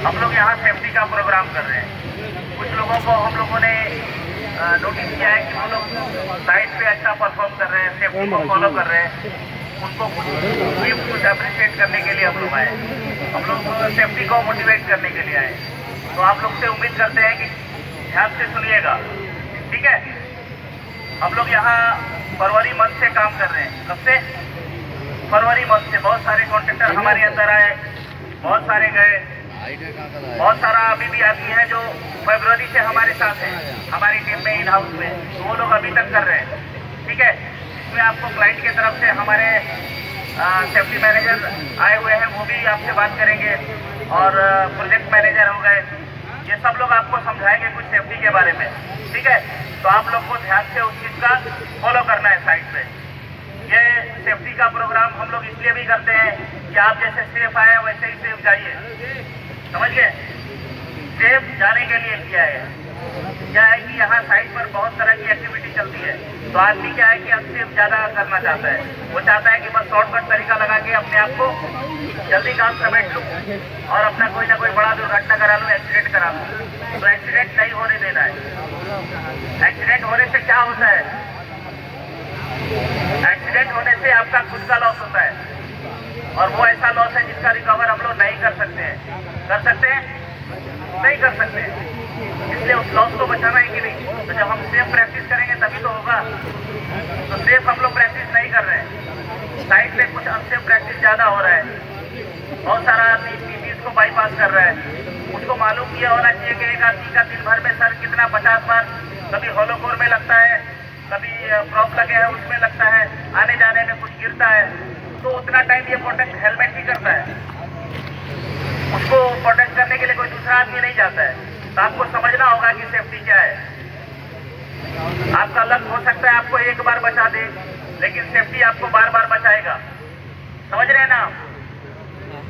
हम लोग यहाँ सेफ्टी का प्रोग्राम कर रहे हैं। कुछ लोगों को हम लोगों ने नोटिस किया है कि वो लोग साइड पे अच्छा परफॉर्म कर रहे हैं, सेफ्टी को फॉलो कर रहे हैं, उनको कुछ अप्रिशिएट करने के लिए हम लोग आए। हम लोग सेफ्टी को मोटिवेट करने के लिए आए। तो आप लोग से उम्मीद करते हैं कि ध्यान से सुनिएगा, ठीक है। हम लोग यहाँ फरवरी मंथ से काम कर रहे हैं। कब से? फरवरी मंथ से। बहुत सारे कॉन्ट्रैक्टर हमारे अंदर आए, बहुत सारे गए, बहुत सारा अभी भी आदमी है जो फरवरी से हमारे साथ है, हमारी टीम में, इन हाउस में। तो वो लोग अभी तक कर रहे हैं, ठीक है। इसमें आपको क्लाइंट की तरफ से हमारे सेफ्टी मैनेजर आए हुए हैं, वो भी आपसे बात करेंगे, और प्रोजेक्ट मैनेजर हो गए, ये सब लोग आपको समझाएंगे कुछ सेफ्टी के बारे में, ठीक है। तो आप लोग को ध्यान से उस चीज़ का फॉलो करना है साइड पे। ये सेफ्टी का प्रोग्राम हम लोग इसलिए भी करते हैं कि आप जैसे सेफ आए वैसे ही सेफ जाइए, समझ गए। सेफ जाने के लिए किया है। क्या है कि यहाँ साइड पर बहुत तरह की एक्टिविटी चलती है, तो आदमी क्या है कि अनसेफ ज़्यादा करना चाहता है। वो चाहता है कि बस शॉर्टकट तरीका लगा के अपने आप को जल्दी काम समेट लूँ और अपना कोई ना कोई बड़ा दुर्घटना करा लूँ, एक्सीडेंट करा लूँ। तो एक्सीडेंट नहीं होने देना है। एक्सीडेंट होने से क्या होता है? एक्सीडेंट होने से आपका खुद का लॉस होता है, और वो ऐसा लॉस है जिसका रिकवर हम लोग नहीं कर सकते हैं। कर सकते हैं? नहीं कर सकते। इसलिए उस लॉस को बचाना है कि नहीं। तो जब हम सेफ प्रैक्टिस करेंगे तभी तो होगा। तो सेफ हम लोग प्रैक्टिस नहीं कर रहे हैं, साइड पे कुछ अनसेफ प्रैक्टिस ज़्यादा हो रहा है। बहुत सारा आदमी पीपीज को बाईपास कर रहा है। उसको मालूम ये होना चाहिए कि एक आदमी का दिन भर में सर कितना 50 बार कभी होलोकोर में लगता है, कभी प्रॉप लगे हैं उसमें लगता है, आने जाने में कुछ गिरता है, तो उतना टाइम ये प्रोटेक्ट हेलमेट ही करता है। उसको प्रोटेक्ट करने के लिए कोई दूसरा आदमी नहीं जाता है। तो आपको समझना होगा कि सेफ्टी क्या है। आपका लक हो सकता है आपको एक बार बचा दे, लेकिन सेफ्टी आपको बार बार बचाएगा। समझ रहे हैं ना?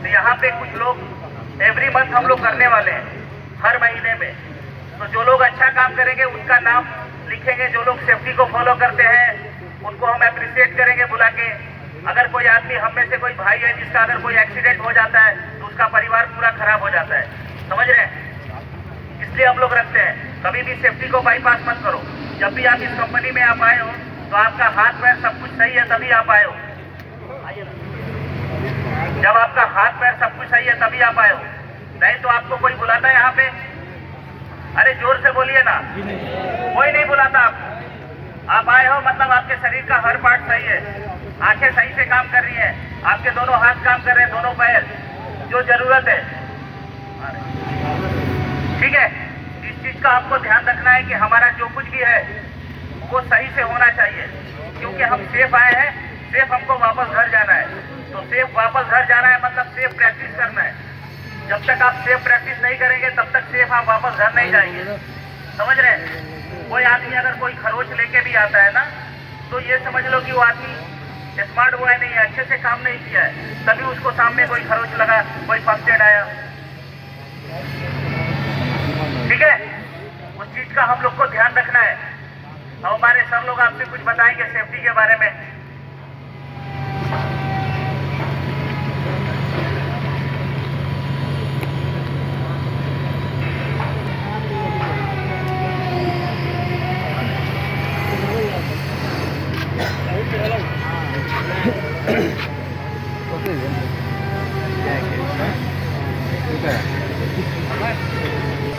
तो यहाँ पे कुछ लोग एवरी मंथ हम लोग करने वाले हैं, हर महीने में। तो जो लोग अच्छा काम करेंगे उनका नाम लिखेंगे। जो लोग सेफ्टी को फॉलो करते हैं उनको हम अप्रिशिएट करेंगे बुला के। अगर कोई आदमी, हम में से कोई भाई है जिसका अगर कोई एक्सीडेंट हो जाता है तो उसका परिवार पूरा खराब हो जाता है। समझ रहे हैं? इसलिए हम लोग रखते हैं। कभी भी सेफ्टी को बाईपास मत करो। जब भी आप इस कंपनी में आप आए हो तो आपका हाथ पैर सब कुछ सही है तभी आप आए हो। जब आपका हाथ पैर सब कुछ सही है तभी आप आए हो, नहीं तो आपको कोई बुलाता है यहाँ पे? अरे जोर से बोलिए ना। कोई नहीं बुलाता आपको। आप आए हो मतलब आपके शरीर का हर पार्ट सही है, आंखें सही से काम कर रही हैं, आपके दोनों हाथ काम कर रहे हैं, दोनों पैर, जो जरूरत है, ठीक है। इस चीज का आपको ध्यान रखना है कि हमारा जो कुछ भी है वो सही से होना चाहिए, क्योंकि हम सेफ आए हैं। सेफ हमको वापस घर जाना है, तो सेफ वापस घर जाना है मतलब सेफ प्रैक्टिस करना है। जब तक आप सेफ प्रैक्टिस नहीं करेंगे तब तक सेफ आप वापस घर नहीं जाएंगे। समझ रहे हैं? कोई आदमी अगर कोई खरोच लेके भी आता है ना, तो ये समझ लो कि वो आदमी स्मार्ट बॉय नहीं है, अच्छे से काम नहीं किया है, तभी उसको सामने कोई खरोच लगा, कोई फर्स्ट एड आया, ठीक है। उस चीज का हम लोग को ध्यान रखना है। अब हमारे सर लोग आपसे कुछ बताएंगे सेफ्टी के बारे में।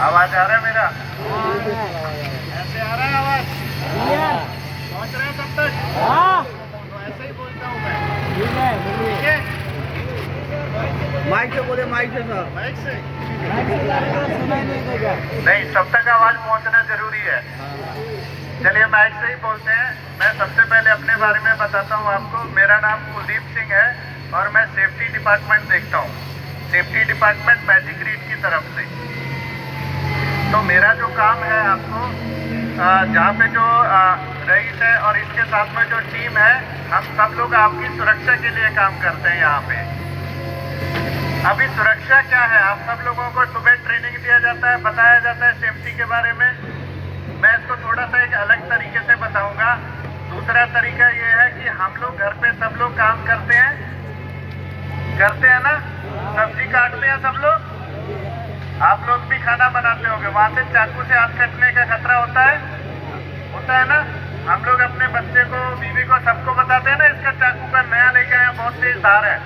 आवाज आ रहा है मेरा? ऐसे आ रहा है आवाज? पहुंच रहे हैं तब तक? तो ऐसे ही बोलता हूँ मैं, ठीक है। माइक से बोले, माइक से सर। माइक से सुनाई नहीं देगा। नहीं, तब तक आवाज पहुंचना जरूरी है। चलिए माइक से ही बोलते हैं। मैं सबसे पहले अपने बारे में बताता हूँ आपको। मेरा नाम कुलदीप सिंह है और मैं सेफ्टी डिपार्टमेंट देखता हूँ, सेफ्टी डिपार्टमेंट मैजिक रीड की तरफ से। तो मेरा जो काम है, आपको जहाँ पे जो रईस है और इसके साथ में जो टीम है, हम सब लोग आपकी सुरक्षा के लिए काम करते हैं यहाँ पे। अभी सुरक्षा क्या है, आप सब लोगों को सुबह ट्रेनिंग दिया जाता है, बताया जाता है सेफ्टी के बारे में। मैं इसको थोड़ा सा एक अलग तरीके से बताऊंगा। दूसरा तरीका ये है कि हम लोग घर पे सब लोग काम करते हैं ना, सब्जी काटते हैं सब लोग, आप लोग भी खाना बनाते होंगे, वहाँ से चाकू से हाथ कटने का खतरा होता है ना। हम लोग अपने बच्चे को, बीवी को, सबको बताते हैं ना, इसका चाकू का नया लेके आया, बहुत तेज धार है,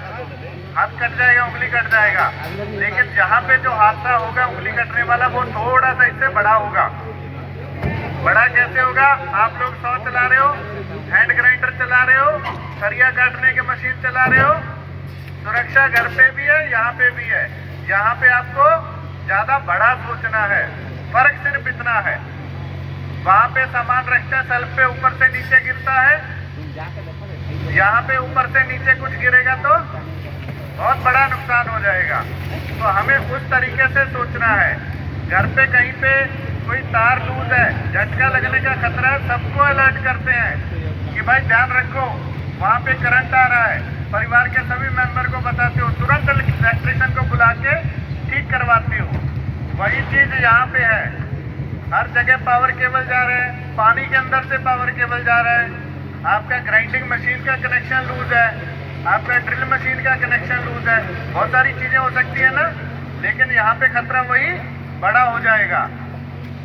हाथ कट जाएगा, उंगली कट जाएगा। लेकिन जहाँ पे जो हादसा होगा उंगली कटने वाला, वो थोड़ा सा इससे बड़ा होगा। बड़ा कैसे होगा? आप लोग 100 चला रहे हो, हैंड ग्राइंडर चला रहे हो, सरिया काटने की मशीन चला रहे हो, सुरक्षा घर पे भी है, यहाँ पे भी है। यहाँ पे आपको ज्यादा बड़ा सोचना है, फर्क सिर्फ इतना है। वहाँ पे सामान रखते हैं शेल्फ पे, ऊपर से नीचे गिरता है, यहाँ पे ऊपर से नीचे कुछ गिरेगा तो बहुत बड़ा नुकसान हो जाएगा। तो हमें उस तरीके से सोचना है। घर पे कहीं पे कोई तार लूज है, झटका लगने का खतरा है, सबको अलर्ट करते हैं कि भाई ध्यान रखो, वहाँ पे करंट आ रहा है। परिवार के सभी मेंबर को बताते हो, तुरंत इलेक्ट्रिशियन को बुला के ठीक करवाते हो। वही चीज यहाँ पे है, हर जगह पावर केबल जा रहे हैं, पानी के अंदर से पावर केबल जा रहा है, आपका ग्राइंडिंग मशीन का कनेक्शन लूज है, आपका ड्रिल मशीन का कनेक्शन लूज है, बहुत सारी चीजें हो सकती है ना। लेकिन यहाँ पे खतरा वही बड़ा हो जाएगा।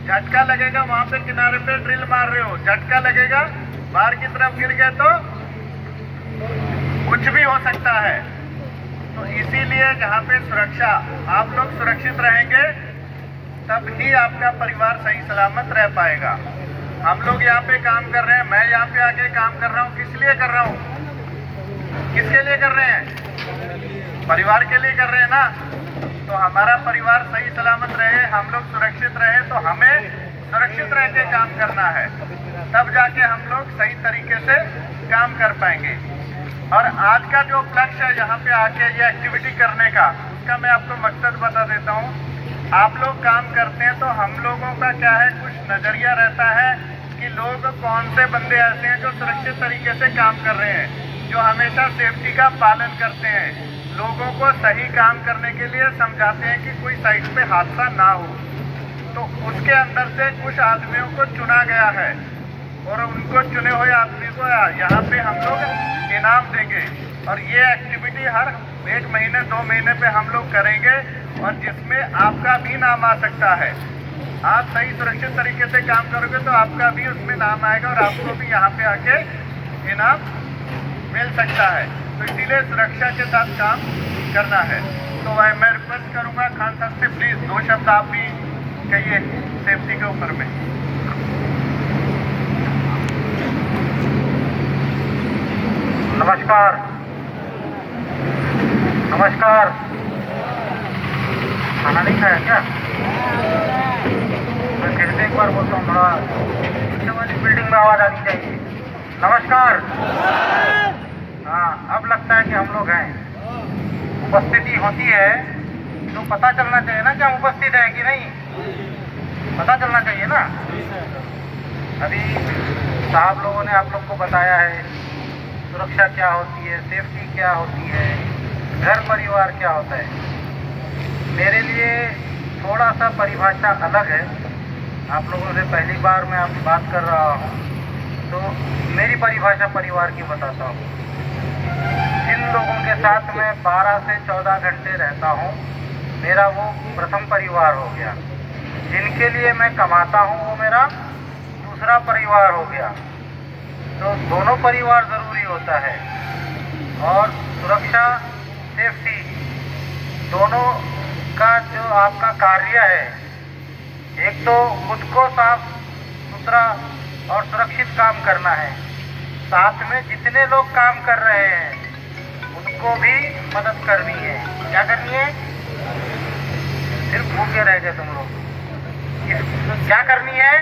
झटका लगेगा, वहाँ पे किनारे पे ड्रिल मार रहे हो, झटका लगेगा, बाहर की तरफ गिर गए तो कुछ भी हो सकता है। तो इसीलिए जहाँ पे सुरक्षा, आप लोग सुरक्षित रहेंगे तब ही आपका परिवार सही सलामत रह पाएगा। हम लोग यहाँ पे काम कर रहे हैं, मैं यहाँ पे आके काम कर रहा हूँ, किस लिए कर रहा हूँ? किसके लिए कर रहे हैं? परिवार के लिए कर रहे हैं ना। तो हमारा परिवार सही सलामत रहे, हम लोग सुरक्षित रहे, तो हमें सुरक्षित रह के काम करना है, तब जाके हम लोग सही तरीके से काम कर पाएंगे। और आज का जो लक्ष्य है यहाँ पे आके ये एक्टिविटी करने का, उसका मैं आपको मकसद बता देता हूँ। आप लोग काम करते हैं तो हम लोगों का क्या है, कुछ नजरिया रहता है कि लोग कौन से बंदे ऐसे हैं जो सुरक्षित तरीके से काम कर रहे हैं, जो हमेशा सेफ्टी का पालन करते हैं, लोगों को सही काम करने के लिए समझाते हैं कि कोई साइड पे हादसा ना हो। तो उसके अंदर से कुछ आदमियों को चुना गया है और उनको चुने हुए आदमी को यहाँ पे हम लोग इनाम देंगे। और ये एक्टिविटी हर 1 महीने 2 महीने पे हम लोग करेंगे और जिसमें आपका भी नाम आ सकता है। आप सही सुरक्षित तरीके से काम करोगे तो आपका भी उसमें नाम आएगा और आपको भी यहाँ पे आके इनाम मिल सकता है। तो इसीलिए सुरक्षा के साथ काम करना है। तो मैं रिक्वेस्ट करूँगा खान साहब से, प्लीज़ 2 शब्द आप भी कहिए सेफ्टी के ऊपर में। नमस्कार, नमस्कार। खाना नहीं खाया क्या? मैं फिर से एक बार बोलता हूँ, थोड़ा पीछे वाली बिल्डिंग में आवाज़ आनी चाहिए। नमस्कार। हाँ, अब लगता है कि हम लोग हैं। उपस्थिति होती है तो पता चलना चाहिए ना कि हम उपस्थित हैं कि नहीं, पता चलना चाहिए ना। अभी साहब लोगों ने आप लोग को बताया है सुरक्षा क्या होती है, सेफ्टी क्या होती है, घर परिवार क्या होता है। मेरे लिए थोड़ा सा परिभाषा अलग है, आप लोगों से पहली बार मैं आपसे बात कर रहा हूँ, तो मेरी परिभाषा परिवार की बताता हूँ। जिन लोगों के साथ मैं 12 से 14 घंटे रहता हूँ, मेरा वो प्रथम परिवार हो गया। जिनके लिए मैं कमाता हूँ वो मेरा दूसरा परिवार हो गया। तो दोनों परिवार ज़रूरी होता है और सुरक्षा, सेफ्टी दोनों का जो आपका कार्य है, एक तो खुद को साफ सुथरा और सुरक्षित काम करना है, साथ में जितने लोग काम कर रहे हैं उनको भी मदद करनी है। क्या करनी है? सिर्फ भूखे रह गए तुम लोग। क्या करनी है?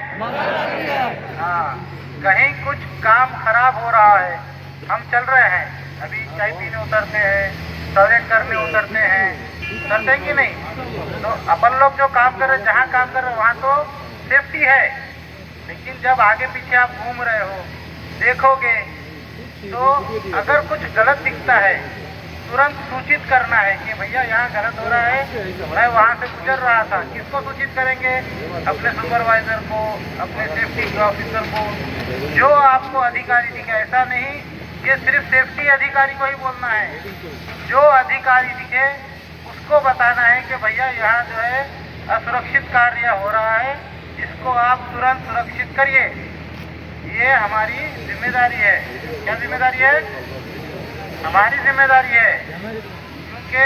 हाँ, कहीं कुछ काम खराब हो रहा है, हम चल रहे हैं, अभी चाय पीने उतरते हैं, टॉयलेट करने उतरते हैं, करते हैं कि नहीं? तो अपन लोग जो काम कर रहे हैं, जहाँ काम कर रहे हैं वहाँ तो सेफ्टी है, लेकिन जब आगे पीछे आप घूम रहे हो देखोगे तो अगर कुछ गलत दिखता है तुरंत सूचित करना है कि भैया यहाँ गलत हो रहा है, मैं वहाँ से गुजर रहा था। किसको सूचित करेंगे? अपने सुपरवाइजर को, अपने सेफ्टी ऑफिसर को, जो आपको अधिकारी दिखे। ऐसा नहीं कि सिर्फ सेफ्टी अधिकारी को ही बोलना है, जो अधिकारी दिखे उसको बताना है कि भैया यहाँ जो है असुरक्षित कार्य हो रहा है, इसको आप तुरंत सुरक्षित करिए। ये हमारी जिम्मेदारी है। क्या जिम्मेदारी है? हमारी जिम्मेदारी है, क्योंकि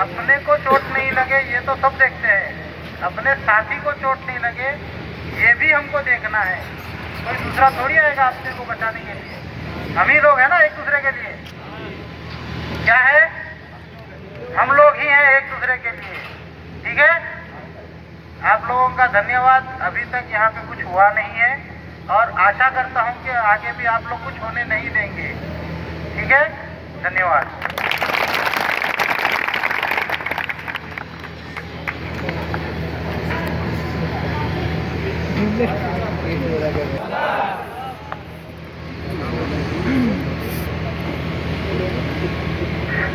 अपने को चोट नहीं लगे ये तो सब देखते हैं, अपने साथी को चोट नहीं लगे ये भी हमको देखना है। कोई दूसरा थोड़ी आएगा आपसे को बचाने के लिए, हम ही लोग हैं ना एक दूसरे के लिए। क्या है? हम लोग ही हैं एक दूसरे के लिए। ठीक है, आप लोगों का धन्यवाद। अभी तक यहाँ पे कुछ हुआ नहीं है और आशा करता हूँ कि आगे भी आप लोग कुछ होने नहीं देंगे। ठीक है, धन्यवाद।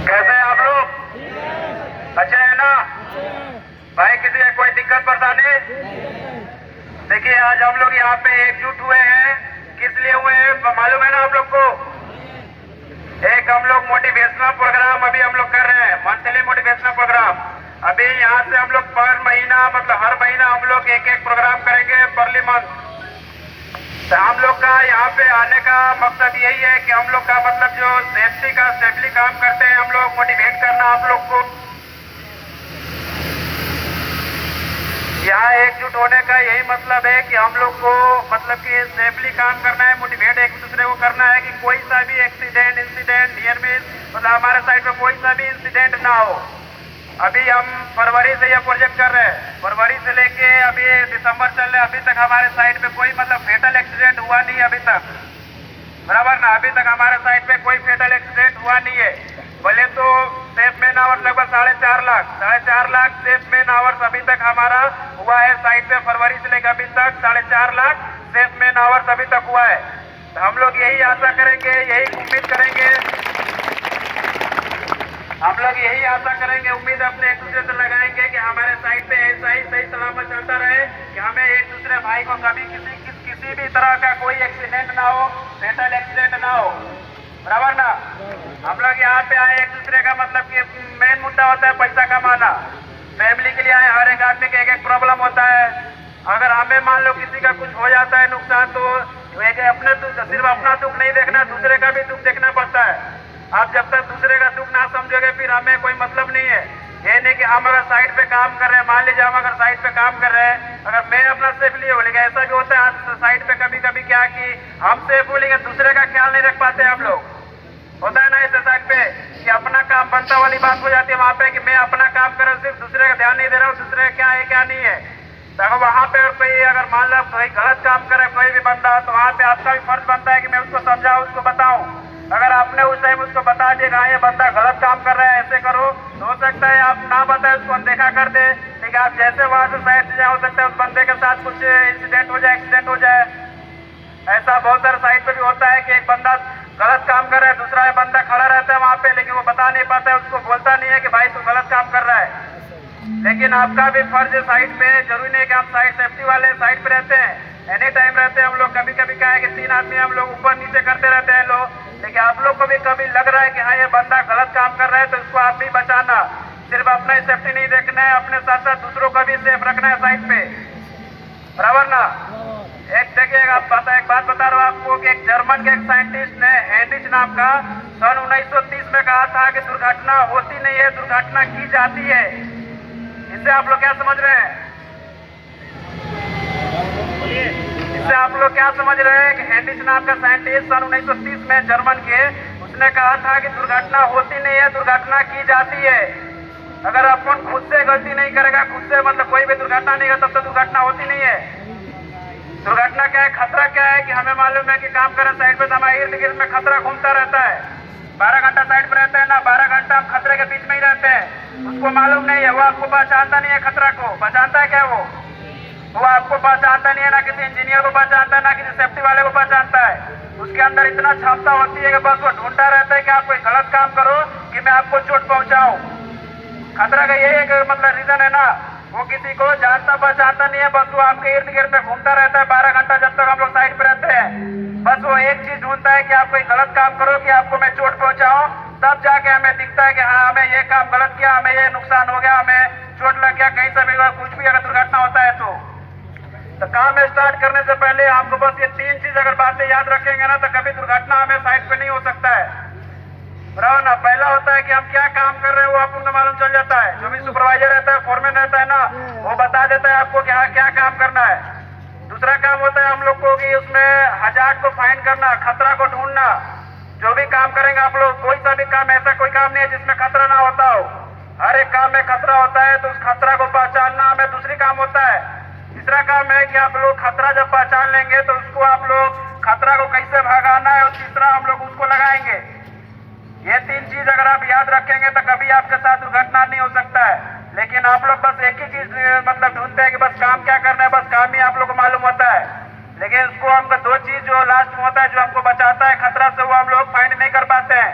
कैसे हैं आप लोग? अच्छा है ना भाई? किसी है कोई दिक्कत परेशानी? देखिए, आज हम लोग यहाँ पे एकजुट हुए हैं, किस लिए हुए हैं मालूम है ना आप लोग को? एक हम लोग मोटिवेशनल प्रोग्राम अभी हम लोग कर रहे हैं, मंथली मोटिवेशनल प्रोग्राम। अभी यहाँ से हम लोग पर महीना मतलब हर महीना हम लोग एक एक प्रोग्राम करेंगे परली मंथ। तो हम लोग का यहाँ पे आने का मकसद यही है कि हम लोग का मतलब जो सेफ्टी काम करते हैं हम लोग मोटिवेट करना आप लोग को। यहाँ एकजुट होने का यही मतलब है कि हम लोग को मतलब कि सेफली काम करना है, मोटिवेट एक दूसरे को करना है कि कोई सा भी एक्सीडेंट इंसिडेंट नियर मिस मतलब हमारे साइड पे कोई सा भी इंसिडेंट ना हो। अभी हम फरवरी से ये प्रोजेक्ट कर रहे हैं, फरवरी से लेके अभी दिसंबर चल रहे, अभी तक हमारे साइड पे कोई मतलब फेटल एक्सीडेंट हुआ नहीं अभी तक, बराबर ना? अभी तक हमारे साइड पे कोई फेटल एक्सीडेंट हुआ नहीं है। बोले तो सेफ मैन आवर्स लगभग 4.5 लाख सेफ मैन आवर्स अभी तक हमारा हुआ है साइड पे। फरवरी से लेकर अभी तक 4.5 लाख सेफ मैन आवर्स अभी तक हुआ है। तो हम लोग यही आशा करेंगे, यही उम्मीद करेंगे, हम लोग यही आशा करेंगे, उम्मीद अपने एक दूसरे से लगाएंगे कि हमारे साइड पे ऐसा ही सही सलामत चलता रहे, कि हमें एक दूसरे भाई को कभी किसी भी तरह का कोई एक्सीडेंट ना हो, फेटल एक्सीडेंट ना हो, बराबर ना? हम लोग यहाँ पे आए एक दूसरे का मतलब कि मेन मुद्दा होता है पैसा कमाना। फैमिली के लिए आए, हर एक आदमी के एक प्रॉब्लम होता है। अगर हमें मान लो किसी का कुछ हो जाता है नुकसान, तो एक अपने सिर्फ अपना दुख नहीं देखना, दूसरे का भी दुख देखना पड़ता है। आप जब तक दूसरे का दुख ना समझोगे फिर हमें कोई मतलब नहीं है। ये नहीं कि हम अगर साइड पे काम कर रहे हैं, मान लीजिए हम अगर साइड पे काम कर रहे हैं, अगर मैं अपना सेफली हो, लेकिन ऐसा भी होता है आज साइड पे कभी कभी क्या कि हम सेफ हो लेकिन दूसरे का ख्याल नहीं रख पाते हम लोग। होता है ना ऐसे साइड पे कि अपना काम बनता वाली बात हो जाती है वहाँ पे कि मैं अपना काम कर रहा हूँ, सिर्फ दूसरे का ध्यान नहीं दे रहा हूँ, दूसरे क्या है क्या नहीं है। तो अगर वहाँ पे कोई अगर मान लो कोई गलत काम करे कोई भी बंदा, तो वहाँ पे आपका भी फर्ज बनता है कि मैं उसको समझाऊँ, उसको बताऊँ। अगर आपने उस टाइम उसको बता दिया हाँ ये बंदा गलत काम कर रहा है, ऐसे करो, तो हो सकता है आप ना बताए उसको अनदेखा कर दे, लेकिन आप जैसे वहाँ से साइड से जाए हो सकता है उस बंदे के साथ कुछ इंसिडेंट हो जाए, एक्सीडेंट हो जाए। ऐसा बहुत सारे साइड पे भी होता है कि एक बंदा गलत काम कर रहा है, दूसरा बंदा खड़ा रहता है वहाँ पे, लेकिन वो बता नहीं पाता है, उसको बोलता नहीं है कि भाई तू गलत काम कर रहा है। लेकिन आपका भी फर्ज है साइड पे, जरूरी नहीं कि हम साइड सेफ्टी वाले साइड पे रहते हैं, एनी टाइम रहते हैं हम लोग। कभी कभी क्या है कि 3 आदमी हम लोग ऊपर नीचे करते रहते हैं लोग, लेकिन आप लोग को भी कभी लग रहा है कि हाँ ये बंदा गलत काम कर रहा है, तो इसको आप भी बचाना। सिर्फ अपना ही सेफ्टी नहीं देखना है, अपने साथ साथ दूसरों को भी सेफ रखना है साइड पे, बराबर ना? एक देखिए एक बात बता रहा हूँ आपको कि एक जर्मन के एक साइंटिस्ट ने हेनरिच नाम का सन 1930 में कहा था कि दुर्घटना होती नहीं है, दुर्घटना की जाती है। इससे आप लोग क्या समझ रहे हैं? इससे आप लोग क्या समझ रहे हैं कि हेनरिच नाम का साइंटिस्ट सन 1930 में जर्मन के, उसने कहा था कि दुर्घटना होती नहीं है, दुर्घटना की जाती है। अगर अपन खुद से गलती नहीं करेगा, खुद से मतलब कोई भी दुर्घटना नहीं है, तब तो दुर्घटना होती नहीं है। दुर्घटना क्या है, खतरा क्या है कि हमें मालूम है कि काम करें साइड पे तो हमारे इर्द गिर्द में खतरा घूमता रहता है। 12 घंटा साइड पे रहते हैं ना, 12 घंटा हम खतरे के बीच में ही रहते हैं। उसको मालूम नहीं है, वो आपको पहचानता नहीं है, खतरा को पहचानता है क्या? वो आपको पहचानता नहीं है, ना किसी इंजीनियर को पहचानता है, ना किसी सेफ्टी वाले को पहचानता है। उसके अंदर इतना क्षमता होती है कि बस वो ढूंढता रहता है कि आप कोई गलत काम करो कि मैं आपको चोट पहुंचाऊं। खतरा का यही एक मतलब रीजन है ना, वो किसी को जानता पहचानता नहीं है, बस वो आपके इर्द गिर्द में घूमता रहता है 12 घंटा जब तक हम लोग साइड पे रहते हैं। बस वो एक चीज ढूंढता है कि आप कोई गलत काम करो कि आपको मैं चोट पहुंचाऊं, तब जाके हमें दिखता है कि हाँ हमें ये काम गलत किया, हमें ये नुकसान हो गया, हमें चोट लग गया, कहीं से भी कुछ भी अगर दुर्घटना होता है तो काम स्टार्ट करने से पहले आपको बस ये 3 चीज अगर बातें याद रखेंगे ना तो कभी दुर्घटना हमें साइड पे नहीं हो सकता है। बराबर ना। पहला होता है कि हम क्या काम कर रहे हैं वो आपको मालूम चल जाता है। जो भी सुपरवाइजर रहता है, फोरमैन रहता है ना, वो बता देता है आपको कि हाँ क्या काम करना है। दूसरा काम होता है हम लोग को कि उसमें हजार्ड को फाइंड करना, खतरा को ढूंढना। जो भी काम करेंगे आप लोग, कोई सा भी काम, ऐसा कोई काम नहीं है जिसमें खतरा ना होता हो। हर एक काम में खतरा होता है, तो उस खतरा को पहचानना हमें दूसरी काम होता है। तीसरा काम है कि आप लोग खतरा जब पहचान लेंगे तो उसको आप लोग खतरा को कैसे भगाना है, और तीसरा हम लोग उसको लगाएंगे। ये 3 चीज अगर आप याद रखेंगे तो कभी आपके साथ दुर्घटना नहीं हो सकता है। लेकिन आप लोग बस एक ही चीज मतलब ढूंढते हैं कि बस काम क्या करना है, बस काम ही आप लोग को मालूम होता है। लेकिन उसको हमको 2 चीज जो लास्ट में होता है, जो हमको बचाता है खतरा से, वो हम लोग फाइंड नहीं कर पाते हैं।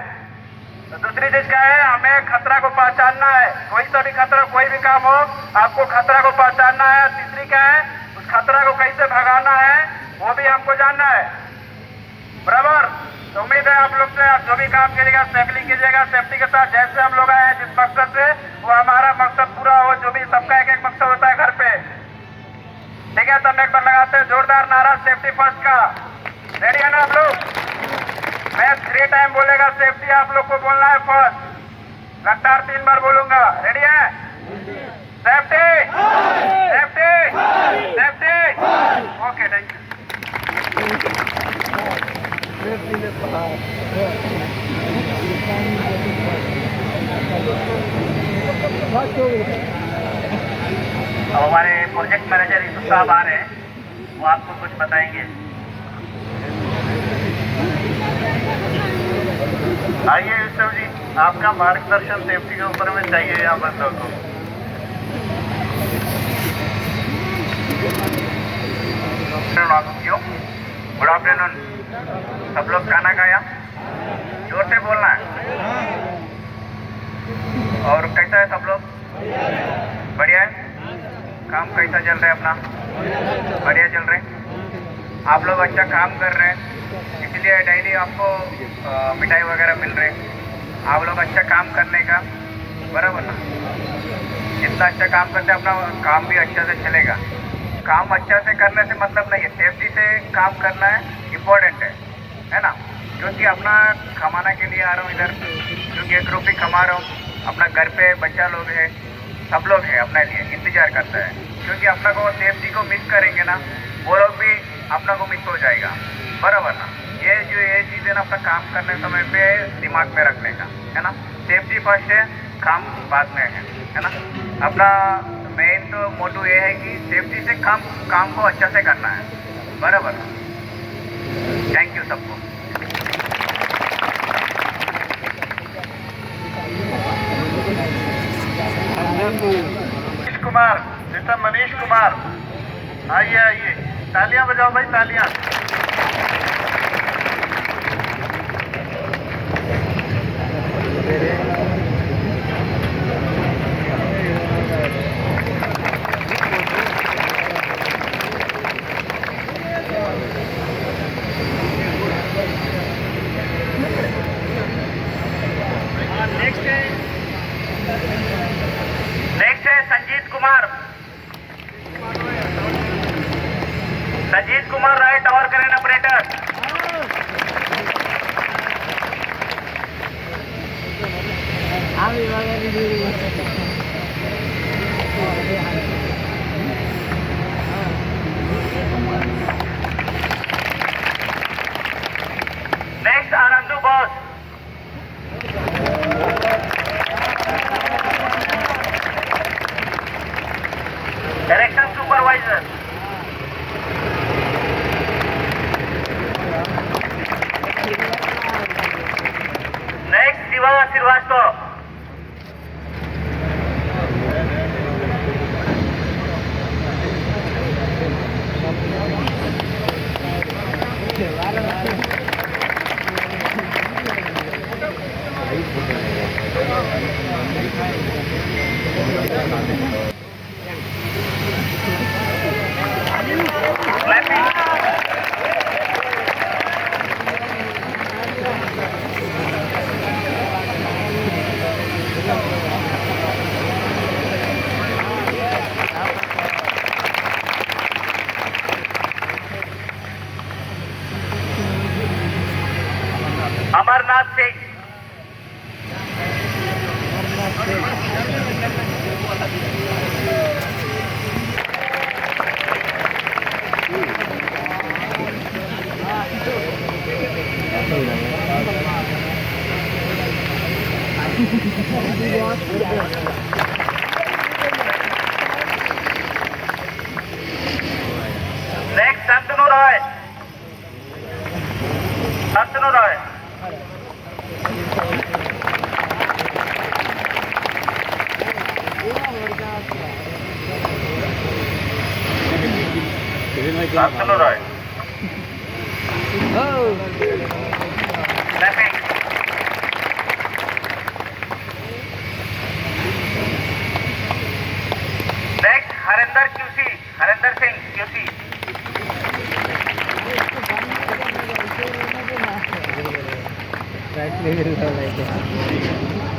तो दूसरी चीज क्या है, हमें खतरा को पहचानना है। कोई सा भी खतरा, कोई भी काम हो, आपको खतरा को पहचानना है। तीसरी क्या है, उस खतरा को कैसे भगाना है वो भी हमको जानना है। बराबर। तो उम्मीद है आप लोग से, आप जो भी काम कीजिएगा सेफली कीजिएगा, सेफ्टी के साथ। जैसे हम लोग आए हैं जिस मकसद से, वो हमारा मकसद पूरा हो। जो भी सबका एक एक मकसद होता है घर पे, ठीक है। तो हम एक बार लगाते हैं जोरदार नारा सेफ्टी फर्स्ट का। रेडी है ना आप लोग? मैं 3 टाइम बोलेगा सेफ्टी, आप लोग को बोलना है फर्स्ट। लगातार 3 बार बोलूंगा। रेडी है? Safety, safety, safety. Okay, thank you. अब हमारे प्रोजेक्ट मैनेजर यूसुफ साहब आ रहे हैं, वो आपको कुछ बताएंगे। आइए यूसुफ जी, आपका मार्गदर्शन सेफ्टी के ऊपर में चाहिए यहाँ बंदों को। Good afternoon. सब लोग खाना खाया? जोर से बोलना है। और कैसा है सब लोग? बढ़िया है। काम कैसा चल रहा है अपना? बढ़िया चल रहा है। आप लोग अच्छा काम कर रहे हैं, इसलिए डेली आपको मिठाई वगैरह मिल रहे हैं। आप लोग अच्छा काम करने का, बराबर ना? जितना अच्छा काम करते हैं अपना काम भी अच्छा से चलेगा। काम अच्छा से करने से मतलब नहीं है, सेफ्टी से काम करना है, इम्पोर्टेंट है ना? क्योंकि अपना कमाने के लिए आ रहा हूँ इधर, क्योंकि 1 रुपये कमा रहा हूँ। अपना घर पे बच्चा लोग है, सब लोग है अपने लिए इंतजार करता है। क्योंकि अपना को सेफ्टी को मिस करेंगे ना, वो लोग भी अपना को मिस हो जाएगा, बराबर ना? ये चीज़ है ना, अपना काम करने समय पे दिमाग में रखने का, है ना? सेफ्टी फर्स्ट है, काम बाद में है ना? अपना मेन तो मोटो ये है कि सेफ्टी से काम को अच्छा से करना है, बराबर ना? थैंक यू सबको। मनीष कुमार, मिस्टर मनीष कुमार, आइए आइए, तालियां बजाओ भाई, तालियां। नेक्स्ट है Sanjeet Kumar. Sanjeet Kumar Rai, tower crane operator. Next Anandu Bose. Direction supervisor. Next Shiva Srivastava. Absolute right. Clapping. Next, Harinder QC. Harinder Singh QC. Right, we will have like that.